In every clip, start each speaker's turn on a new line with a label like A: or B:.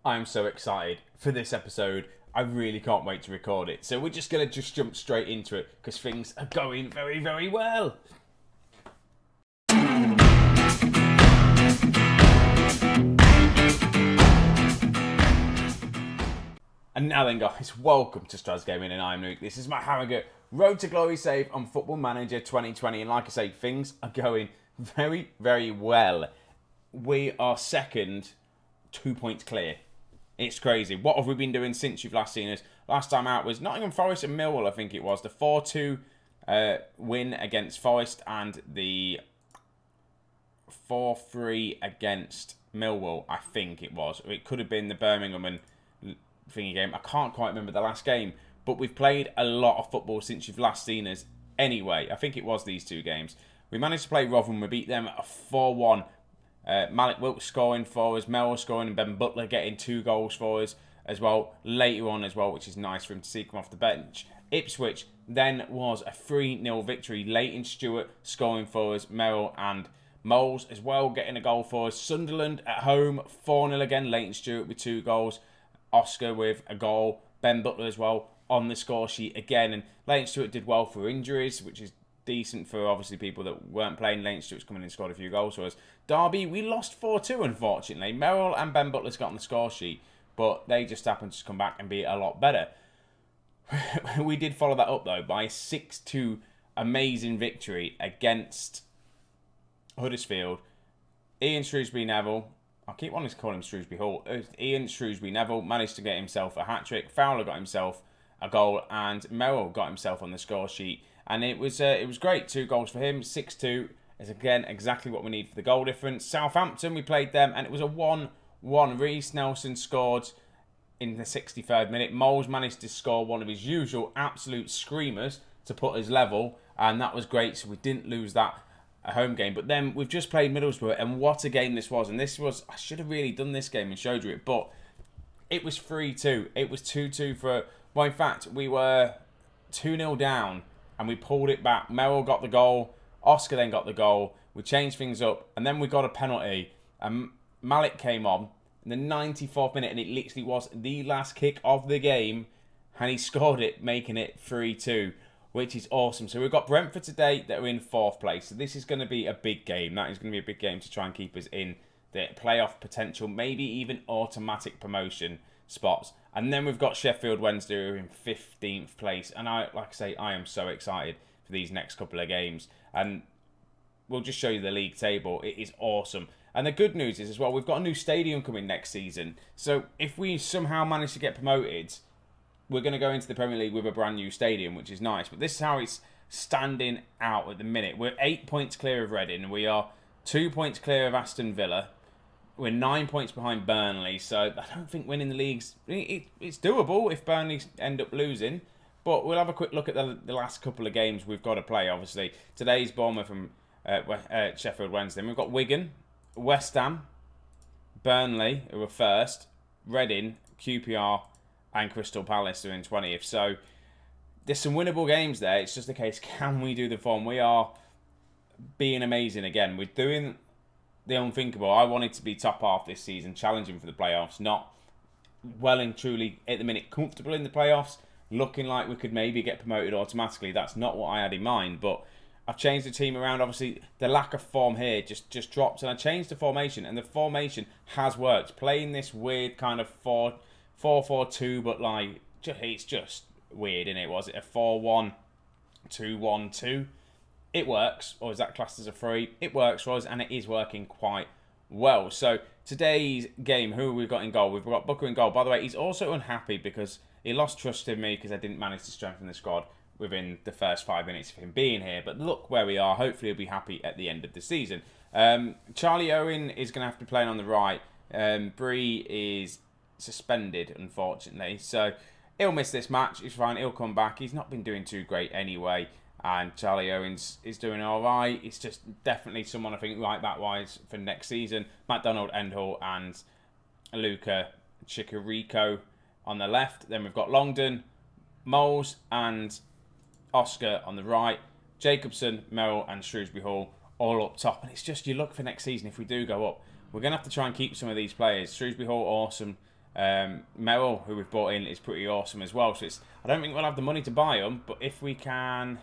A: I'm so excited for this episode. I really can't wait to record it. So we're just going to jump straight into it because things are going very, very well. And now then, guys, welcome to Strasz Gaming, and I'm Luke. This is my Harrogate Road to Glory save on Football Manager 2020. And like I say, things are going very, very well. We are second, 2 points clear. It's crazy. What have we been doing since you've last seen us? Last time out was Nottingham Forest and Millwall, I think it was. The 4-2 win against Forest and the 4-3 against Millwall, I think it was. It could have been the Birmingham and thingy game. I can't quite remember the last game. But we've played a lot of football since you've last seen us anyway. I think it was these two games. We managed to play Rotherham. We beat them at 4-1. Malik Wilkes scoring for us, Mel scoring, and Ben Butler getting 2 goals for us as well later on as well, which is nice for him to see come off the bench. Ipswich then was a 3-0 victory. Leighton Stewart scoring for us, Merrill and Moles as well getting a goal for us. Sunderland at home 4-0 again. Leighton Stewart with 2 goals, Oscar with a goal, Ben Butler as well on the score sheet again. And Leighton Stewart did well for injuries, which is decent for obviously people that weren't playing. Leighton Stewart's coming in and scored a few goals for us. Derby, we lost 4-2 unfortunately. Merrill and Ben Butler's got on the score sheet, but they just happened to come back and be a lot better. We did follow that up though by a 6-2 amazing victory against Huddersfield. Ian Shrewsbury Neville, I keep wanting to call him Shrewsbury Hall. Ian Shrewsbury Neville managed to get himself a hat-trick. Fowler got himself a goal and Merrill got himself on the score sheet. And it was great. 2 goals for him. 6-2 is, again, exactly what we need for the goal difference. Southampton, we played them, and it was a 1-1. Reece Nelson scored in the 63rd minute. Moles managed to score one of his usual absolute screamers to put us level, and that was great. So we didn't lose that home game. But then we've just played Middlesbrough, and what a game this was. And this was, I should have really done this game and showed you it, but it was 3-2. It was 2-2 for, well, in fact, we were 2-0 down. And we pulled it back. Merrill got the goal. Oscar then got the goal. We changed things up. And then we got a penalty. And Malik came on in the 94th minute. And it literally was the last kick of the game. And he scored it, making it 3-2. Which is awesome. So we've got Brentford today that are in 4th place. So this is going to be a big game. That is going to be a big game to try and keep us in the playoff potential. Maybe even automatic promotion spots. And then we've got Sheffield Wednesday who are in 15th place. And like I say, I am so excited for these next couple of games. And we'll just show you the league table. It is awesome. And the good news is as well, we've got a new stadium coming next season. So if we somehow manage to get promoted, we're going to go into the Premier League with a brand new stadium, which is nice. But this is how it's standing out at the minute. We're 8 points clear of Reading. We are 2 points clear of Aston Villa. We're 9 points behind Burnley, so I don't think winning the league's it's doable if Burnley end up losing. But we'll have a quick look at the last couple of games we've got to play. Obviously, today's Bournemouth from Sheffield Wednesday. And we've got Wigan, West Ham, Burnley, who are first, Reading, QPR, and Crystal Palace, who are in 20th. So there's some winnable games there. It's just a case, can we do the form? We are being amazing again. We're doing the unthinkable. I wanted to be top half this season, challenging for the playoffs, not well and truly at the minute comfortable in the playoffs, looking like we could maybe get promoted automatically. That's not what I had in mind, but I've changed the team around. Obviously, the lack of form here just dropped, and I changed the formation, and the formation has worked. Playing this weird kind of 4-4-2, but like it's just weird, isn't it? Was it a 4-1-2-1-2? It works, or is that classed as a 3? It works for us, and it is working quite well. So today's game, who have we got in goal? We've got Booker in goal. By the way, he's also unhappy because he lost trust in me because I didn't manage to strengthen the squad within the first 5 minutes of him being here. But look where we are. Hopefully he'll be happy at the end of the season. Charlie Owen is going to have to be playing on the right. Bree is suspended, unfortunately. So he'll miss this match. He's fine. He'll come back. He's not been doing too great anyway. And Charlie Owens is doing all right. It's just definitely someone I think right back-wise for next season. McDonald, Endhall and Luca Chicarico on the left. Then we've got Longdon, Moles and Oscar on the right. Jacobson, Merrill and Shrewsbury Hall all up top. And it's just, you look for next season, if we do go up, we're going to have to try and keep some of these players. Shrewsbury Hall, awesome. Merrill, who we've bought in, is pretty awesome as well. So I don't think we'll have the money to buy him, but if we can...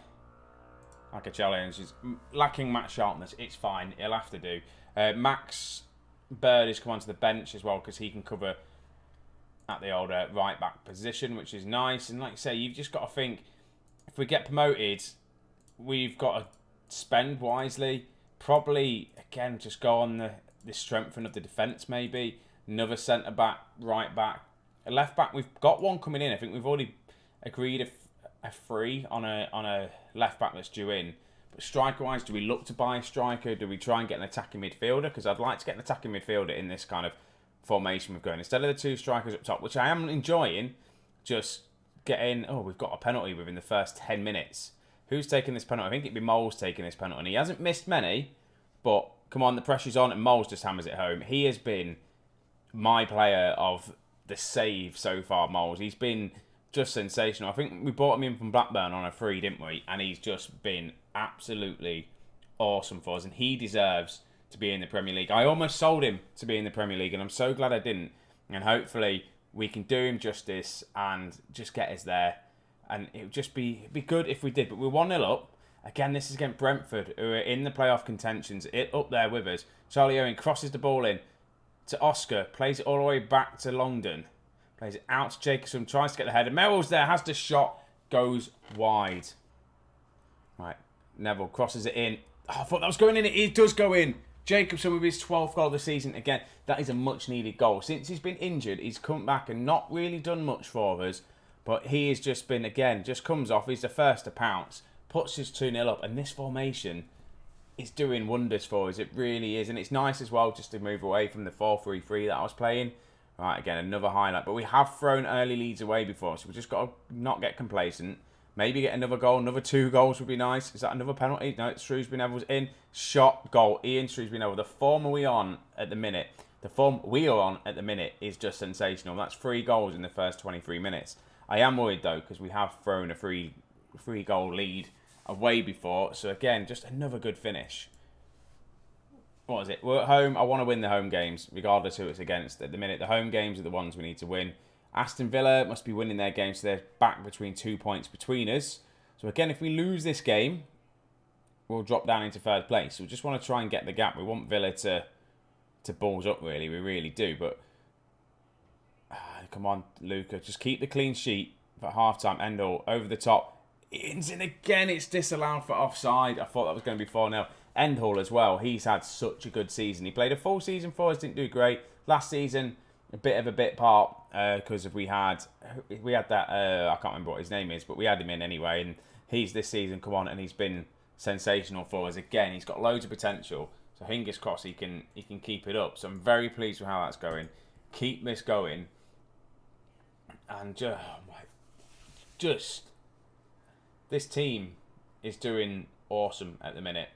A: Like a challenge, is lacking match sharpness. It's fine. He'll have to do. Max Bird has come onto the bench as well because he can cover at the old right back position, which is nice. And like I say, you've just got to think, if we get promoted, we've got to spend wisely. Probably, again, just go on the strengthening of the defence maybe. Another centre-back, right-back. A left-back, we've got one coming in. I think we've already agreed a free on a left-back that's due in. But striker-wise, do we look to buy a striker? Do we try and get an attacking midfielder? Because I'd like to get an attacking midfielder in this kind of formation we've going. Instead of the 2 strikers up top, which I am enjoying, just getting... Oh, we've got a penalty within the first 10 minutes. Who's taking this penalty? I think it'd be Moles taking this penalty. And he hasn't missed many, but come on, the pressure's on and Moles just hammers it home. He has been my player of the save so far, Moles. He's been just sensational. I think we bought him in from Blackburn on a free, didn't we? And he's just been absolutely awesome for us. And he deserves to be in the Premier League. I almost sold him to be in the Premier League, and I'm so glad I didn't. And hopefully we can do him justice and just get us there. And it would just be good if we did. But we're 1-0 up. Again, this is against Brentford, who are in the playoff contentions. It up there with us. Charlie Owen crosses the ball in to Oscar. Plays it all the way back to Longdon. Plays it out to Jacobson. Tries to get the header. Merrill's there. Has the shot. Goes wide. Right. Neville crosses it in. Oh, I thought that was going in. It does go in. Jacobson with his 12th goal of the season. Again, that is a much needed goal. Since he's been injured, he's come back and not really done much for us. But he has just been, again, just comes off. He's the first to pounce. Puts his 2-0 up. And this formation is doing wonders for us. It really is. And it's nice as well just to move away from the 4-3-3 that I was playing. Right, again, another highlight. But we have thrown early leads away before. So we've just got to not get complacent. Maybe get another goal. Another 2 goals would be nice. Is that another penalty? No, it's Shrewsbury Neville's in. Shot, goal. Ian Shrewsbury Neville. The form we are on at the minute. The form we are on at the minute is just sensational. That's 3 goals in the first 23 minutes. I am worried, though, because we have thrown a 3-goal lead away before. So, again, just another good finish. What is it? We're at home. I want to win the home games, regardless who it's against. At the minute, the home games are the ones we need to win. Aston Villa must be winning their games, so they're back between 2 points between us. So, again, if we lose this game, we'll drop down into 3rd place. So we just want to try and get the gap. We want Villa to balls up, really. We really do, but... come on, Luca. Just keep the clean sheet for half-time. Endall over the top. Ian's in again. It's disallowed for offside. I thought that was going to be 4-0. Endall as well. He's had such a good season. He played a full season for us. Didn't do great. Last season, a bit of a bit part because we had that... I can't remember what his name is, but we had him in anyway. And he's this season come on and he's been sensational for us. Again, he's got loads of potential. So fingers crossed he can keep it up. So I'm very pleased with how that's going. Keep this going. And just this team is doing awesome at the minute.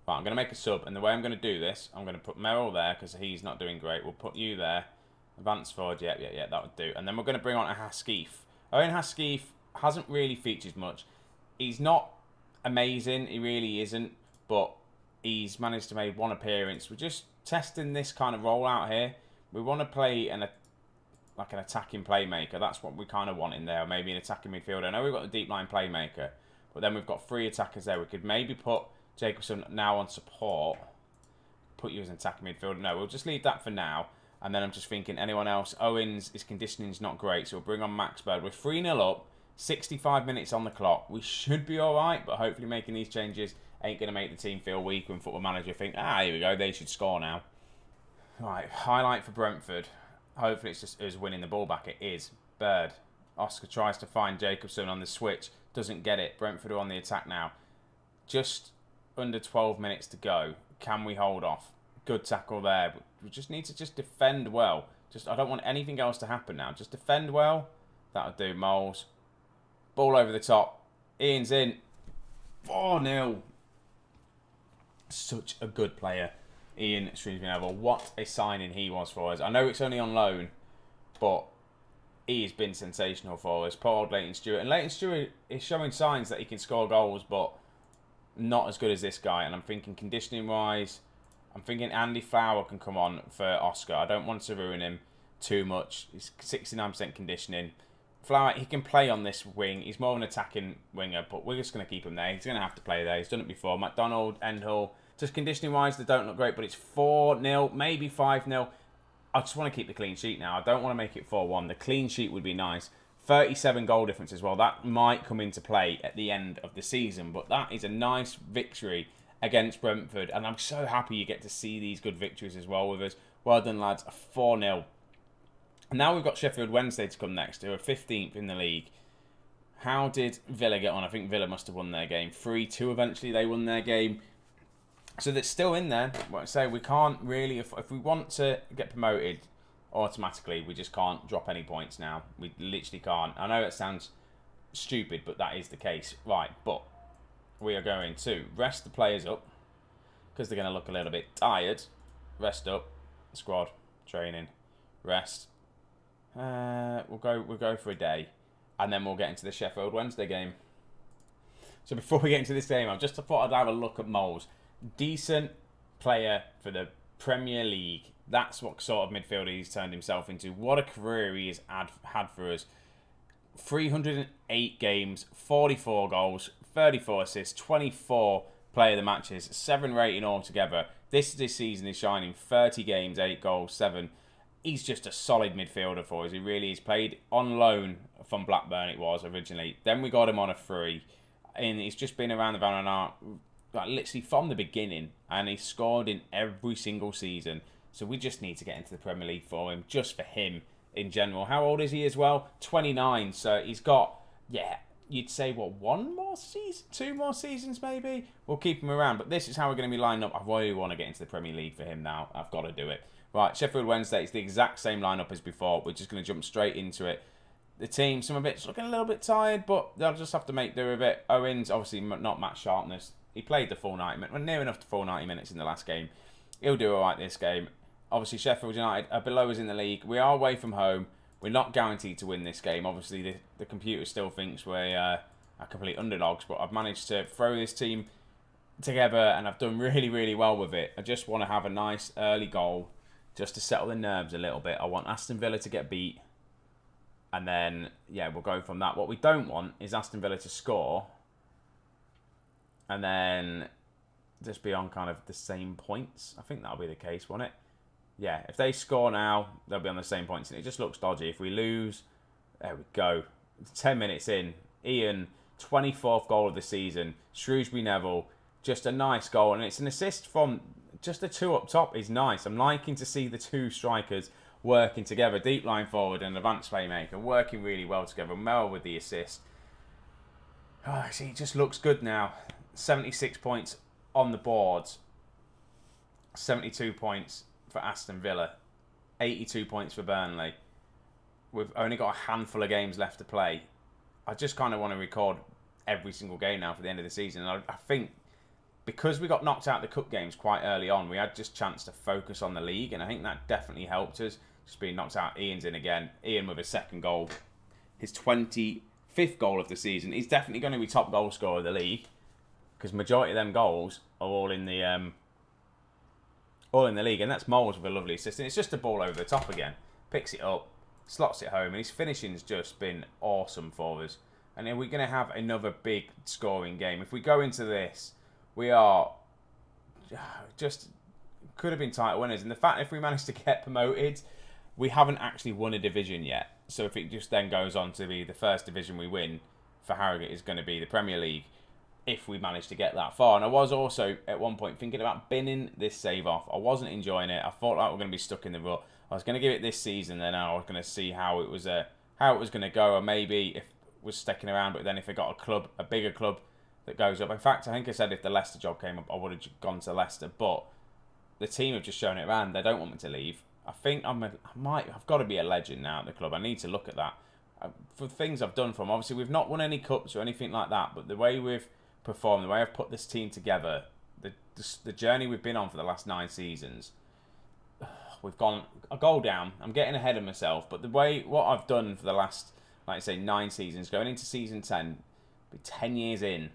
A: Right, I'm going to make a sub, and the way I'm going to do this, I'm going to put Merrill there because he's not doing great. We'll put you there. Advance forward, yeah, that would do. And then we're going to bring on a Haskif. Owen Haskif hasn't really featured much. He's not amazing, he really isn't, but he's managed to make 1 appearance. We're just testing this kind of role out here. We want to play an attacking playmaker. That's what we kind of want in there. Maybe an attacking midfielder. I know we've got the deep line playmaker, but then we've got 3 attackers there. We could maybe put Jacobson now on support. Put you as an attacking midfielder. No, we'll just leave that for now. And then I'm just thinking anyone else. Owens, his conditioning's not great, so we'll bring on Max Bird. We're 3-0 up. 65 minutes on the clock. We should be all right, but hopefully making these changes ain't going to make the team feel weak when Football Manager think, here we go, they should score now. Right, highlight for Brentford. Hopefully it's just us winning the ball back. It is. Bird. Oscar tries to find Jacobson on the switch. Doesn't get it. Brentford are on the attack now. Just under 12 minutes to go. Can we hold off? Good tackle there. But we just need to just defend well. I don't want anything else to happen now. Just defend well. That'll do. Moles. Ball over the top. Ian's in. 4-0. Such a good player. Ian Shrewsbury Neville. What a signing he was for us. I know it's only on loan, but he has been sensational for us. Poor old Leighton Stewart. And Leighton Stewart is showing signs that he can score goals, but not as good as this guy. And I'm thinking conditioning-wise, I'm thinking Andy Flower can come on for Oscar. I don't want to ruin him. too much. He's 69% conditioning. Flower, he can play on this wing. He's more of an attacking winger, but we're just going to keep him there. He's going to have to play there. He's done it before. McDonald, Endhull, just conditioning-wise, they don't look great, but it's 4-0, maybe 5-0. I just want to keep the clean sheet now. I don't want to make it 4-1. The clean sheet would be nice. 37 goal difference as well. That might come into play at the end of the season, but that is a nice victory against Brentford, and I'm so happy you get to see these good victories as well with us. Well done, lads. A 4-0. And now we've got Sheffield Wednesday to come next, who are 15th in the league. How did Villa get on? I think Villa must have won their game. 3-2 eventually, they won their game. So they're still in there. What I say, we can't really, if we want to get promoted automatically, we just can't drop any points now. We literally can't. I know it sounds stupid, but that is the case. Right, but we are going to rest the players up because they're going to look a little bit tired. Rest up, squad, training, rest. We'll go for a day, and then we'll get into the Sheffield Wednesday game. So before we get into this game, I just thought I'd have a look at Moles. Decent player for the Premier League. That's what sort of midfielder he's turned himself into. What a career he has had for us. 308 games, 44 goals, 34 assists, 24 player of the matches, 7 rating altogether. This season is shining. 30 games, 8 goals, 7. He's just a solid midfielder for us. He really is. Played on loan from Blackburn, it was originally. Then we got him on a free. And he's just been around the Van Aert, like literally from the beginning. And he's scored in every single season. So we just need to get into the Premier League for him, just for him in general. How old is he as well? 29. So he's got, you'd say, one more season? 2 more seasons maybe? We'll keep him around. But this is how we're going to be lining up. I really want to get into the Premier League for him now. I've got to do it. Right, Sheffield Wednesday, it's the exact same lineup as before. We're just going to jump straight into it. The team, some of it's looking a little bit tired, but they'll just have to make do with it. Owens, obviously not Matt Sharpness. He played the full 90 minutes, well, near enough to full 90 minutes in the last game. He'll do all right this game. Obviously, Sheffield United are below us in the league. We are away from home. We're not guaranteed to win this game. Obviously, the computer still thinks we're complete underdogs, but I've managed to throw this team together, and I've done really, really well with it. I just want to have a nice early goal just to settle the nerves a little bit. I want Aston Villa to get beat, and then, we'll go from that. What we don't want is Aston Villa to score, and then just be on kind of the same points. I think that'll be the case, won't it? Yeah, if they score now, they'll be on the same points, and it just looks dodgy. If we lose, there we go. 10 minutes in, Ian, 24th goal of the season. Shrewsbury Neville, just a nice goal, and it's an assist from just the 2 up top is nice. I'm liking to see the 2 strikers working together, deep line forward and advanced playmaker, working really well together. Mel with the assist. Oh, see, it just looks good now. 76 points on the board. 72 points for Aston Villa. 82 points for Burnley. We've only got a handful of games left to play. I just kind of want to record every single game now for the end of the season. And I think because we got knocked out of the cup games quite early on, we had just chance to focus on the league, and I think that definitely helped us. Just being knocked out, Ian's in again. Ian with a second goal. His 25th goal of the season. He's definitely going to be top goal scorer of the league, because majority of them goals are all in the league, and that's Moles with a lovely assist. And it's just a ball over the top again. Picks it up, slots it home, and his finishing's just been awesome for us. And then we're going to have another big scoring game. If we go into this, we are just could have been title winners. And the fact if we manage to get promoted, we haven't actually won a division yet. So if it just then goes on to be the first division we win for Harrogate is going to be the Premier League, if we manage to get that far. And I was also at one point thinking about binning this save off. I wasn't enjoying it. I thought that we're going to be stuck in the rut. I was going to give it this season, then I was going to see how it was going to go, or maybe if it was sticking around. But then if it got a bigger club that goes up. In fact, I think I said if the Leicester job came up, I would have gone to Leicester. But the team have just shown it around. They don't want me to leave. I think I've got to be a legend now at the club. I need to look at that. For things I've done for them, obviously we've not won any cups or anything like that, but the way we've performed, the way I've put this team together, the journey we've been on for the last 9 seasons, we've gone a goal down. I'm getting ahead of myself, but what I've done for the last, like I say, 9 seasons, going into season 10, be 10 years in.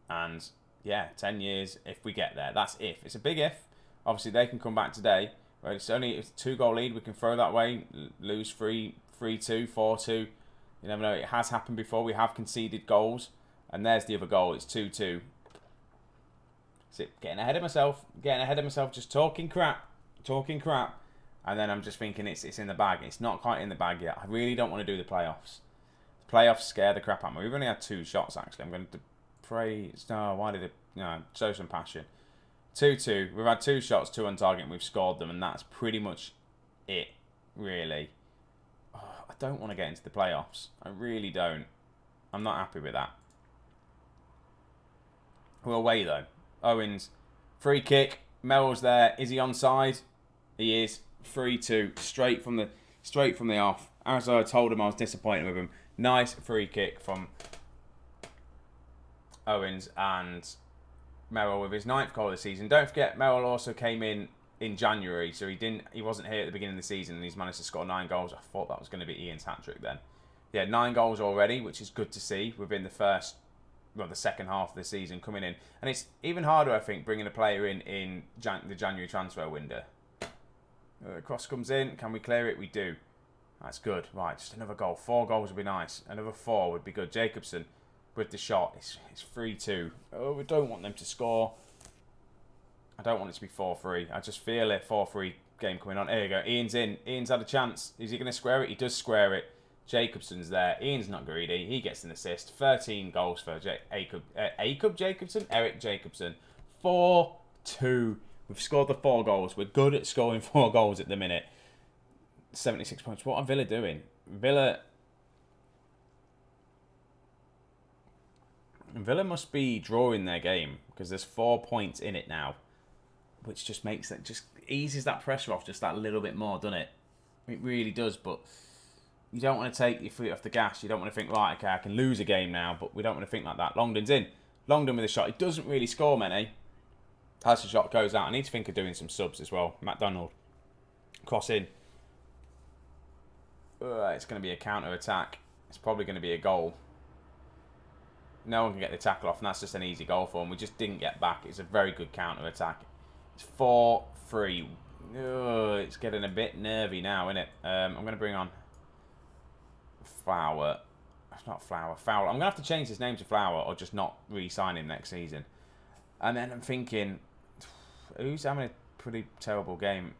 A: And yeah, 10 years if we get there. That's if. It's a big if. Obviously, they can come back today. It's only a 2-goal lead. We can throw that way, lose 3-2, 4-2. You never know. It has happened before. We have conceded goals. And there's the other goal. It's 2-2. Getting ahead of myself. Just talking crap. And then I'm just thinking it's in the bag. It's not quite in the bag yet. I really don't want to do the playoffs. The playoffs scare the crap out of me. We've only had 2 shots, actually. I'm going to pray. No, why did it... No, show some passion. 2-2. We've had 2 shots, 2 on target, and we've scored them, and that's pretty much it, really. Oh, I don't want to get into the playoffs. I really don't. I'm not happy with that. We're away, though. Owens, free kick. Mel's there. Is he onside? He is. 3-2. Straight from the off. As I told him, I was disappointed with him. Nice free kick from Owens and Merrill with his 9th goal of the season. Don't forget, Merrill also came in January, so he wasn't here at the beginning of the season, and he's managed to score 9 goals. I thought that was going to be Ian's hat-trick then. Yeah, 9 goals already, which is good to see within the second half of the season coming in. And it's even harder, I think, bringing a player in the January transfer window. Cross comes in. Can we clear it? We do. That's good. Right, just another goal. 4 goals would be nice. Another 4 would be good. Jacobson with the shot. It's 3-2. Oh, we don't want them to score. I don't want it to be 4-3. I just feel a 4-3 game coming on. Here you go. Ian's in. Ian's had a chance. Is he going to square it? He does square it. Jacobson's there. Ian's not greedy. He gets an assist. 13 goals for Eric Jacobson. 4-2. We've scored the 4 goals. We're good at scoring 4 goals at the minute. 76 points. What are Villa doing? Villa must be drawing their game because there's 4 points in it now, which just makes it, just eases that pressure off just that little bit more, doesn't it? It really does, but you don't want to take your foot off the gas. You don't want to think, right, okay, I can lose a game now, but we don't want to think like that. Longdon's in. Longdon with a shot. He doesn't really score many. As the shot goes out, I need to think of doing some subs as well. McDonald. Cross in. It's going to be a counter-attack. It's probably going to be a goal. No one can get the tackle off, and that's just an easy goal for him. We just didn't get back. It's a very good counter-attack. It's 4-3. It's getting a bit nervy now, isn't it? I'm going to bring on Flower. It's not Flower. Fowler. I'm going to have to change his name to Flower or just not re-sign him next season. And then I'm thinking, who's having a pretty terrible game?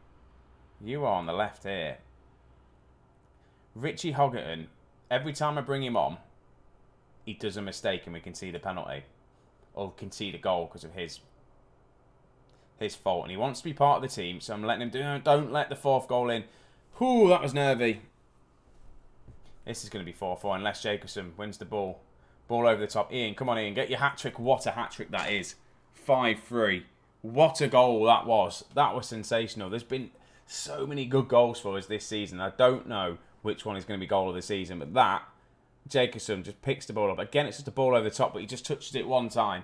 A: You are on the left here. Richie Hogerton, every time I bring him on, he does a mistake and we concede a penalty. Or concede a goal because of his fault. And he wants to be part of the team, so I'm letting him do. Don't let the 4th goal in. Whew, that was nervy. This is going to be 4-4 unless Jacobson wins the ball. Ball over the top. Ian, come on Ian, get your hat-trick. What a hat-trick that is. 5-3. What a goal that was. That was sensational. There's been so many good goals for us this season. I don't know which one is going to be goal of the season, but that, Jacobson just picks the ball up. Again, it's just a ball over the top, but he just touches it one time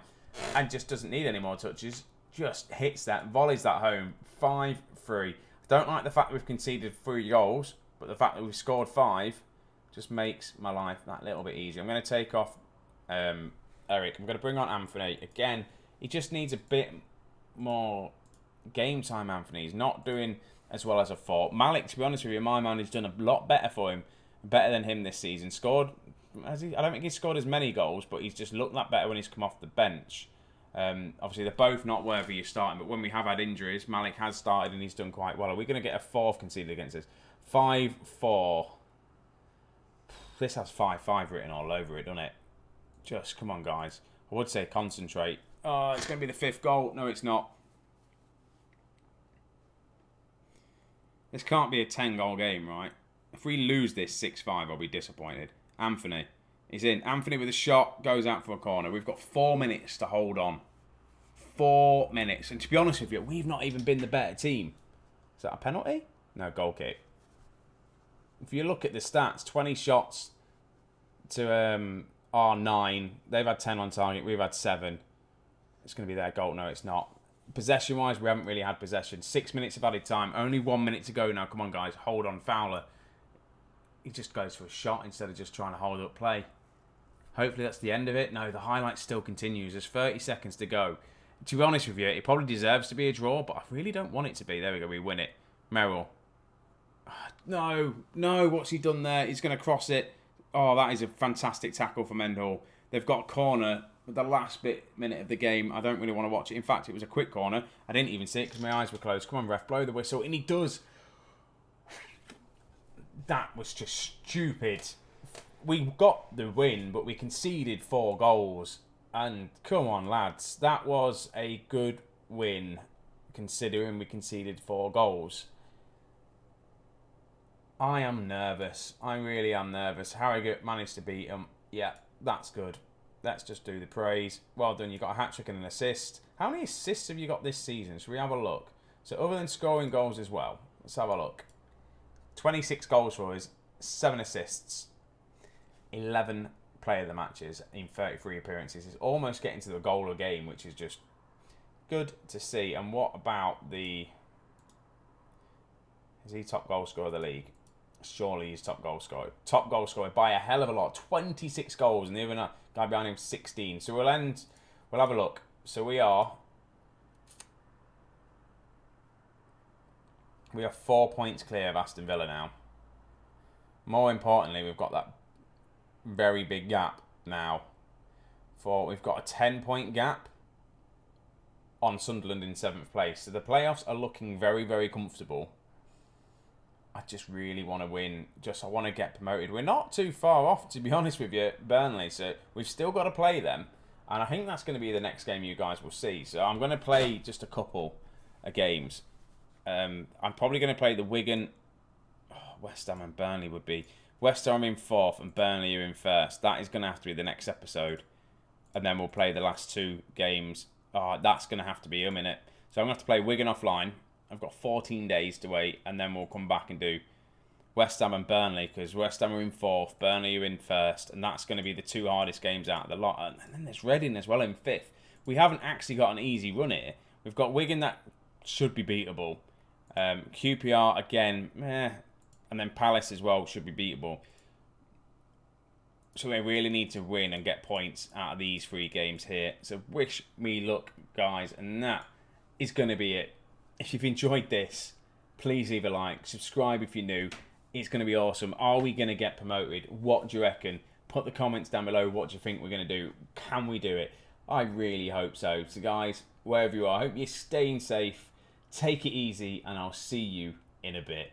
A: and just doesn't need any more touches. Just hits that, volleys that home. 5-3. I don't like the fact that we've conceded 3 goals, but the fact that we've scored 5 just makes my life that little bit easier. I'm going to take off Eric. I'm going to bring on Anthony. Again, he just needs a bit more game time, Anthony. He's not doing as well as I thought. Malik, to be honest with you, in my mind, he's done a lot better for him. Better than him this season. Scored, I don't think he's scored as many goals, but he's just looked that better when he's come off the bench. Obviously, they're both not worthy of starting, but when we have had injuries, Malik has started and he's done quite well. Are we going to get a 4th conceded against us? 5-4. This has 5-5 written all over it, doesn't it? Just, come on, guys. I would say concentrate. Oh, it's going to be the 5th goal. No, it's not. This can't be a 10-goal game, right? If we lose this 6-5, I'll be disappointed. Anthony. He's in. Anthony with a shot. Goes out for a corner. We've got 4 minutes to hold on. 4 minutes. And to be honest with you, we've not even been the better team. Is that a penalty? No, goal kick. If you look at the stats, 20 shots to our 9. They've had 10 on target. We've had 7. It's going to be their goal. No, it's not. Possession-wise, we haven't really had possession. 6 minutes of added time. Only 1 minute to go now. Come on, guys. Hold on. Fowler. He just goes for a shot instead of just trying to hold up play. Hopefully that's the end of it. No, the highlight still continues. There's 30 seconds to go. To be honest with you, it probably deserves to be a draw, but I really don't want it to be. There we go. We win it. Merrill. No, what's he done there? He's going to cross it. Oh, that is a fantastic tackle from Endall. They've got a corner with the last minute of the game. I don't really want to watch it. In fact, it was a quick corner. I didn't even see it because my eyes were closed. Come on, ref, blow the whistle. And he does. That was just stupid. We got the win, but we conceded 4 goals. And come on, lads. That was a good win, considering we conceded 4 goals. I am nervous. I really am nervous. Harrogate managed to beat them. Yeah, that's good. Let's just do the praise. Well done. You got a hat-trick and an assist. How many assists have you got this season? Should we have a look? So other than scoring goals as well, let's have a look. 26 goals for us, 7 assists, 11 player of the matches in 33 appearances. It's almost getting to the goal a game, which is just good to see. And what about the... Is he top goal scorer of the league? Surely he's top goal scorer. Top goal scorer by a hell of a lot. 26 goals, and the other guy behind him 16. So we'll have a look. So we are 4 points clear of Aston Villa now. More importantly, we've got that very big gap now. We've got a 10-point gap on Sunderland in 7th place. So the playoffs are looking very, very comfortable. I just really want to win. I want to get promoted. We're not too far off, to be honest with you, Burnley. So we've still got to play them. And I think that's going to be the next game you guys will see. So I'm going to play just a couple of games. I'm probably going to play the Wigan. West Ham and Burnley would be. West Ham in 4th and Burnley are in 1st. That is going to have to be the next episode. And then we'll play the last 2 games. That's going to have to be a minute. So I'm going to have to play Wigan offline. I've got 14 days to wait, and then we'll come back and do West Ham and Burnley, because West Ham are in 4th, Burnley are in 1st, and that's going to be the 2 hardest games out of the lot. And then there's Reading as well in 5th. We haven't actually got an easy run here. We've got Wigan that should be beatable. QPR again, and then Palace as well should be beatable. So we really need to win and get points out of these 3 games here. So wish me luck, guys, and that is going to be it. If you've enjoyed this, please leave a like, subscribe if you're new. It's going to be awesome. Are we going to get promoted? What do you reckon? Put the comments down below. What do you think we're going to do? Can we do it? I really hope so. So guys, wherever you are, I hope you're staying safe. Take it easy, and I'll see you in a bit.